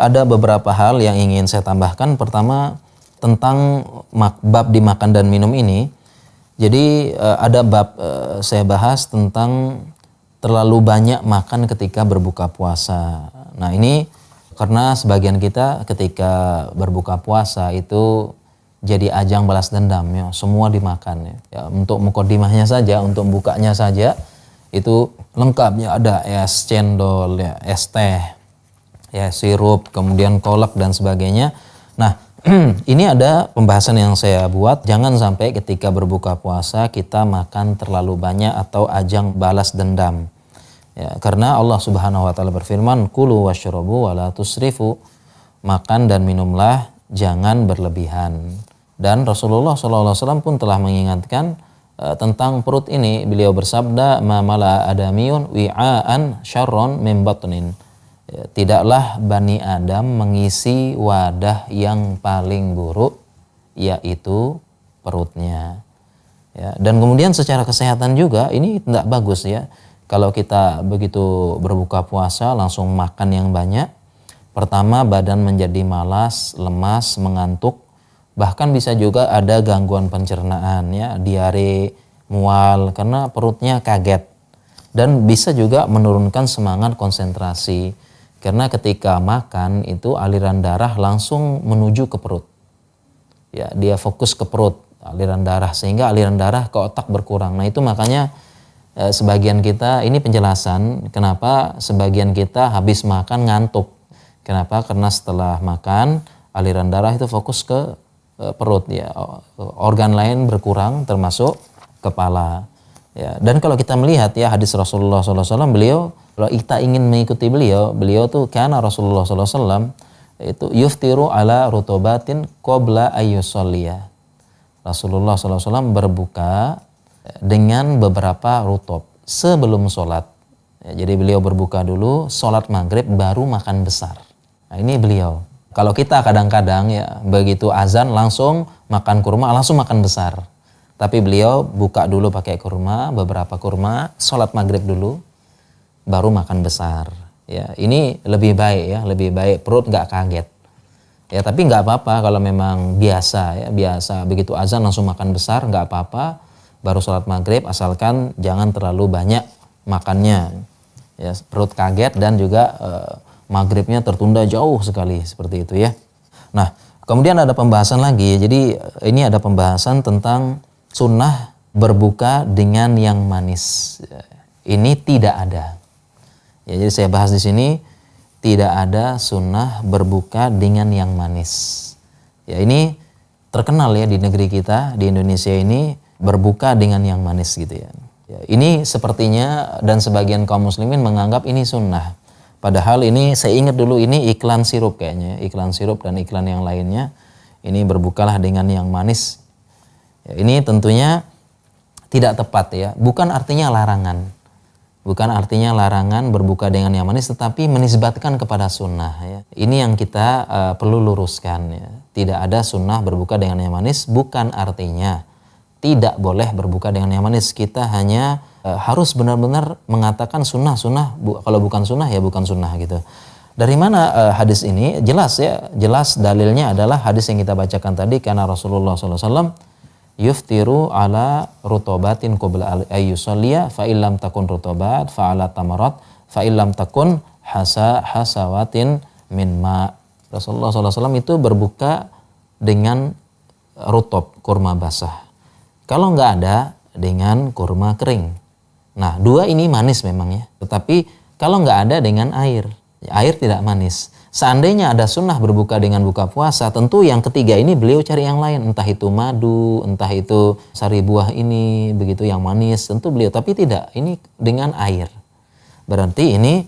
ada beberapa hal yang ingin saya tambahkan. Pertama, tentang bab dimakan dan minum ini. Jadi ada bab saya bahas tentang terlalu banyak makan ketika berbuka puasa. Nah ini karena sebagian kita ketika berbuka puasa itu jadi ajang balas dendam ya, semua dimakan ya. Ya, untuk mukodimahnya saja, untuk bukanya saja itu lengkapnya, ada es cendol ya, es teh, ya sirup, kemudian kolak dan sebagainya. Nah, ini ada pembahasan yang saya buat, jangan sampai ketika berbuka puasa kita makan terlalu banyak atau ajang balas dendam. Ya, karena Allah Subhanahu wa taala berfirman, "Kulu washrabu wa la tusrifu." Makan dan minumlah, jangan berlebihan. Dan Rasulullah SAW pun telah mengingatkan tentang perut ini. Beliau bersabda, "Ma mala adamiyun wi'aan syarron min batnin." Tidaklah Bani Adam mengisi wadah yang paling buruk, yaitu perutnya. Ya, dan kemudian secara kesehatan juga ini tidak bagus ya. Kalau kita begitu berbuka puasa langsung makan yang banyak, pertama badan menjadi malas, lemas, mengantuk, bahkan bisa juga ada gangguan pencernaan ya, diare, mual karena perutnya kaget, dan bisa juga menurunkan semangat konsentrasi. Karena ketika makan itu aliran darah langsung menuju ke perut. Ya, dia fokus ke perut, aliran darah, sehingga aliran darah ke otak berkurang. Nah, itu makanya sebagian kita, ini penjelasan kenapa sebagian kita habis makan ngantuk. Kenapa? Karena setelah makan aliran darah itu fokus ke perut ya. Organ lain berkurang termasuk kepala. Ya, dan kalau kita melihat ya hadis Rasulullah SAW, beliau kalau kita ingin mengikuti beliau tuh karena Rasulullah SAW itu yuftiru ala rutobatin qabla ayyusolliya. Rasulullah SAW berbuka dengan beberapa rutob sebelum sholat. Ya, jadi beliau berbuka dulu, sholat maghrib baru makan besar. Nah ini beliau. Kalau kita kadang-kadang ya begitu azan langsung makan kurma, langsung makan besar. Tapi beliau buka dulu pakai kurma, beberapa kurma, sholat maghrib dulu, baru makan besar. Ya, ini lebih baik ya, lebih baik perut nggak kaget. Ya, tapi nggak apa-apa kalau memang biasa ya, biasa begitu azan langsung makan besar nggak apa-apa. Baru sholat maghrib asalkan jangan terlalu banyak makannya. Ya, perut kaget dan juga maghribnya tertunda jauh sekali seperti itu ya. Nah, kemudian ada pembahasan lagi. Jadi ini ada pembahasan tentang sunnah berbuka dengan yang manis. Ini tidak ada. Ya, jadi saya bahas di sini tidak ada sunnah berbuka dengan yang manis. Ya, ini terkenal ya di negeri kita, di Indonesia ini berbuka dengan yang manis gitu ya. Ya, ini sepertinya dan sebagian kaum muslimin menganggap ini sunnah. Padahal ini saya ingat dulu ini iklan sirup kayaknya, iklan sirup dan iklan yang lainnya. Ini berbukalah dengan yang manis. Ya, ini tentunya tidak tepat ya. Bukan artinya larangan. Bukan artinya larangan berbuka dengan yang manis, tetapi menisbatkan kepada sunnah ya. Ini yang kita perlu luruskan ya. Tidak ada sunnah berbuka dengan yang manis, bukan artinya tidak boleh berbuka dengan yang manis. Kita hanya harus benar-benar mengatakan sunnah. Kalau bukan sunnah ya bukan sunnah gitu. Dari mana hadis ini? Jelas ya, jelas dalilnya adalah hadis yang kita bacakan tadi, karena Rasulullah SAW yuftiru ala rutobatin qabla ayyusalliya fa illam takun rutobat fa ala tamarat fa illam takun hasawatin min ma. Rasulullah SAW itu berbuka dengan rutob, kurma basah. Kalau nggak ada, dengan kurma kering. Nah, dua ini manis memang ya. Tetapi kalau nggak ada dengan air, air tidak manis. Seandainya ada sunnah berbuka dengan buka puasa, tentu yang ketiga ini beliau cari yang lain. Entah itu madu, entah itu sari buah ini, begitu yang manis. Tentu beliau, tapi tidak. Ini dengan air. Berarti ini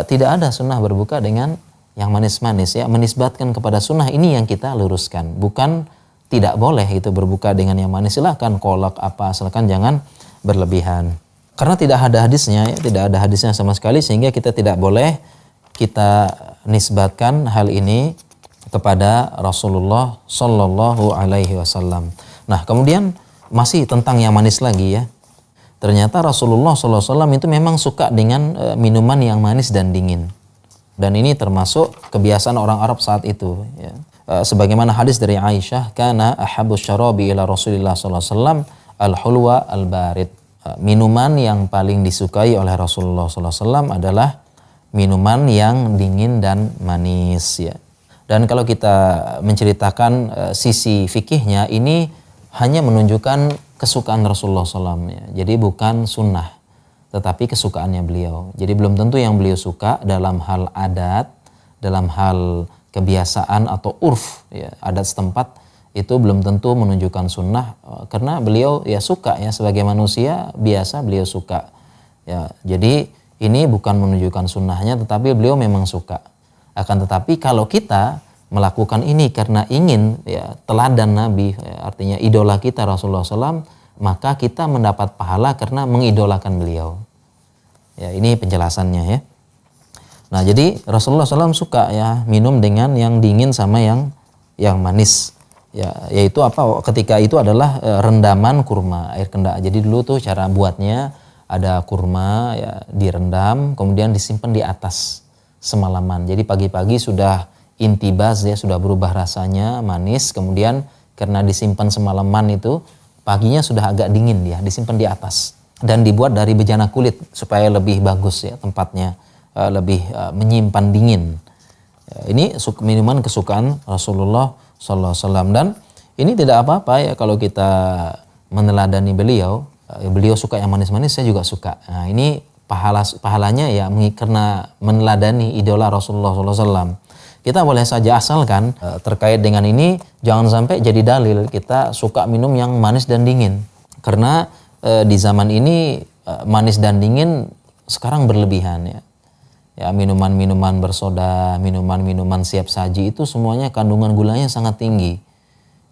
tidak ada sunnah berbuka dengan yang manis-manis ya. Menisbatkan kepada sunnah ini yang kita luruskan. Bukan tidak boleh itu berbuka dengan yang manis. Silahkan kolak apa, asalkan jangan berlebihan. Karena tidak ada hadisnya ya, tidak ada hadisnya sama sekali, sehingga kita tidak boleh kita nisbatkan hal ini kepada Rasulullah Sallallahu Alaihi Wasallam. Nah, kemudian masih tentang yang manis lagi ya. Ternyata Rasulullah Sallallahu Alaihi Wasallam itu memang suka dengan minuman yang manis dan dingin. Dan ini termasuk kebiasaan orang Arab saat itu, ya. Sebagaimana hadis dari Aisyah, kana ahabbus syarabi ila Rasulillah sallallahu alaihi wasallam al-hulwa al-barid. Minuman yang paling disukai oleh Rasulullah sallallahu alaihi wasallam adalah minuman yang dingin dan manis, ya. Dan kalau kita menceritakan sisi fikihnya, ini hanya menunjukkan kesukaan Rasulullah SAW, ya. Jadi bukan sunnah, tetapi kesukaannya beliau. Jadi belum tentu yang beliau suka dalam hal adat, dalam hal kebiasaan atau urf, ya, adat setempat, itu belum tentu menunjukkan sunnah, karena beliau ya suka, ya, sebagai manusia biasa beliau suka, ya. Jadi ini bukan menunjukkan sunnahnya, tetapi beliau memang suka. Akan tetapi kalau kita melakukan ini karena ingin, ya, teladan Nabi, ya, artinya idola kita Rasulullah SAW, maka kita mendapat pahala karena mengidolakan beliau. Ya, ini penjelasannya, ya. Nah, jadi Rasulullah SAW suka, ya, minum dengan yang dingin sama yang manis, ya, yaitu apa? Ketika itu adalah rendaman kurma, air kendak. Jadi dulu tuh cara buatnya ada kurma, ya, direndam, kemudian disimpan di atas semalaman. Jadi pagi-pagi sudah intibas, ya, sudah berubah rasanya manis, kemudian karena disimpan semalaman itu paginya sudah agak dingin, ya, disimpan di atas dan dibuat dari bejana kulit supaya lebih bagus, ya, tempatnya lebih menyimpan dingin. Ini minuman kesukaan Rasulullah SAW, dan ini tidak apa-apa, ya, kalau kita meneladani beliau. Beliau suka yang manis-manis, saya juga suka. Nah, ini pahalanya, ya, karena meneladani idola Rasulullah SAW. Kita boleh saja, asalkan terkait dengan ini jangan sampai jadi dalil kita suka minum yang manis dan dingin. Karena di zaman ini manis dan dingin sekarang berlebihan, ya. Ya, minuman-minuman bersoda, minuman-minuman siap saji itu semuanya kandungan gulanya sangat tinggi.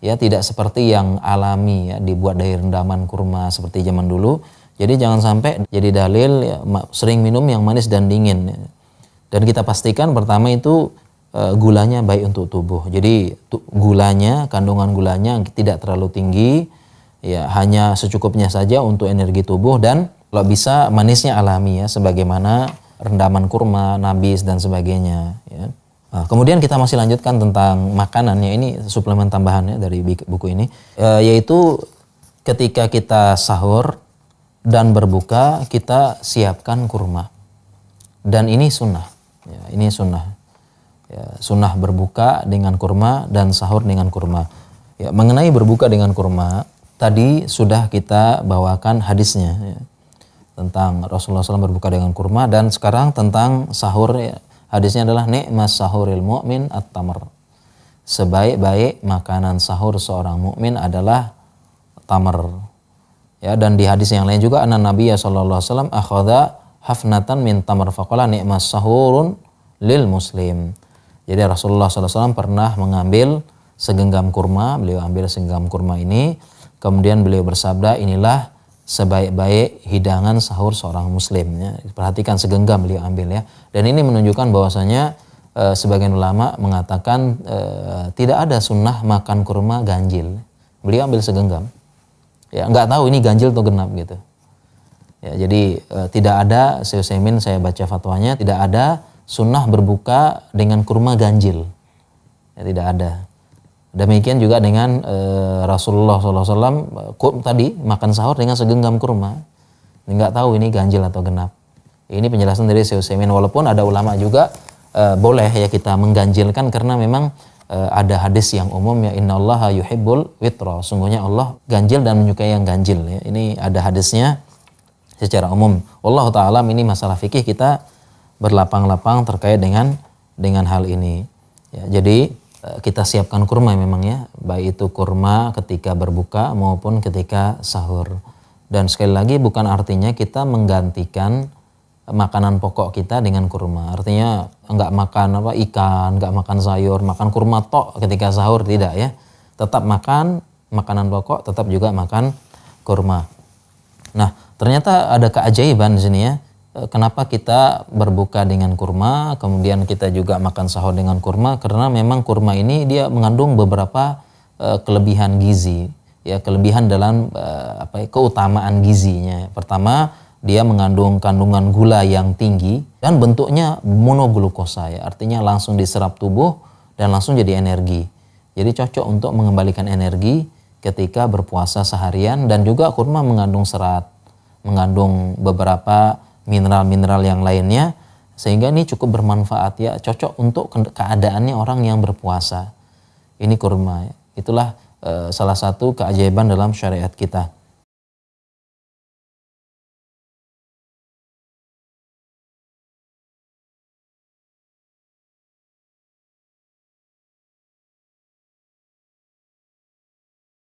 Ya, tidak seperti yang alami, ya, dibuat dari rendaman kurma seperti zaman dulu. Jadi jangan sampai jadi dalil, ya, sering minum yang manis dan dingin, ya. Dan kita pastikan pertama itu gulanya baik untuk tubuh. Jadi gulanya, kandungan gulanya tidak terlalu tinggi, ya, hanya secukupnya saja untuk energi tubuh, dan kalau bisa manisnya alami, ya, sebagaimana rendaman kurma, nabis dan sebagainya, ya. Nah, kemudian kita masih lanjutkan tentang makanannya. Ini suplemen tambahannya dari buku ini, yaitu ketika kita sahur dan berbuka kita siapkan kurma, dan ini sunnah, ya, ini sunnah, ya, sunnah berbuka dengan kurma dan sahur dengan kurma. Ya, mengenai berbuka dengan kurma tadi sudah kita bawakan hadisnya, ya, tentang Rasulullah SAW berbuka dengan kurma, dan sekarang tentang sahur, ya, hadisnya adalah ni'mas sahuril mu'min at-tamr. Sebaik-baik makanan sahur seorang mukmin adalah tamr. Ya, dan di hadis yang lain juga anna Nabiya sallallahu alaihi wasallam akhadha hafnatan min tamr faqala ni'mas sahurun lil muslim. Jadi Rasulullah SAW pernah mengambil segenggam kurma, beliau ambil segenggam kurma ini, kemudian beliau bersabda, inilah sebaik-baik hidangan sahur seorang muslim, ya. Perhatikan segenggam beliau ambil, ya. Dan ini menunjukkan bahwasanya sebagian ulama mengatakan tidak ada sunnah makan kurma ganjil. Beliau ambil segenggam, ya, nggak tahu ini ganjil atau genap, gitu, ya. Jadi tidak ada, saya baca fatwanya, tidak ada sunnah berbuka dengan kurma ganjil, ya, tidak ada. Demikian juga dengan Rasulullah SAW tadi makan sahur dengan segenggam kurma, nggak tahu ini ganjil atau genap. Ini penjelasan dari Syekh Utsaimin, walaupun ada ulama juga boleh, ya, kita mengganjilkan karena memang ada hadis yang umum, ya, innallaha yuhibbul witra, sungguhnya Allah ganjil dan menyukai yang ganjil, ya. Ini ada hadisnya secara umum. Wallahu ta'ala, ini masalah fikih kita berlapang-lapang terkait dengan hal ini, ya. Jadi kita siapkan kurma memang, ya, baik itu kurma ketika berbuka maupun ketika sahur. Dan sekali lagi bukan artinya kita menggantikan makanan pokok kita dengan kurma. Artinya enggak makan ikan, enggak makan sayur, makan kurma tok ketika sahur, tidak, ya. Tetap makan makanan pokok, tetap juga makan kurma. Nah, ternyata ada keajaiban di sini, ya. Kenapa kita berbuka dengan kurma, kemudian kita juga makan sahur dengan kurma? Karena memang kurma ini dia mengandung beberapa kelebihan gizi, ya, kelebihan dalam keutamaan gizinya. Pertama, dia mengandung kandungan gula yang tinggi, Dan bentuknya monoglukosa ya, artinya langsung diserap tubuh dan langsung jadi energi. Jadi cocok untuk mengembalikan energi ketika berpuasa seharian, dan juga kurma mengandung serat, mengandung beberapa mineral-mineral yang lainnya, sehingga ini cukup bermanfaat ya, cocok untuk keadaannya orang yang berpuasa. Ini kurma ya. Itulah salah satu keajaiban dalam syariat kita.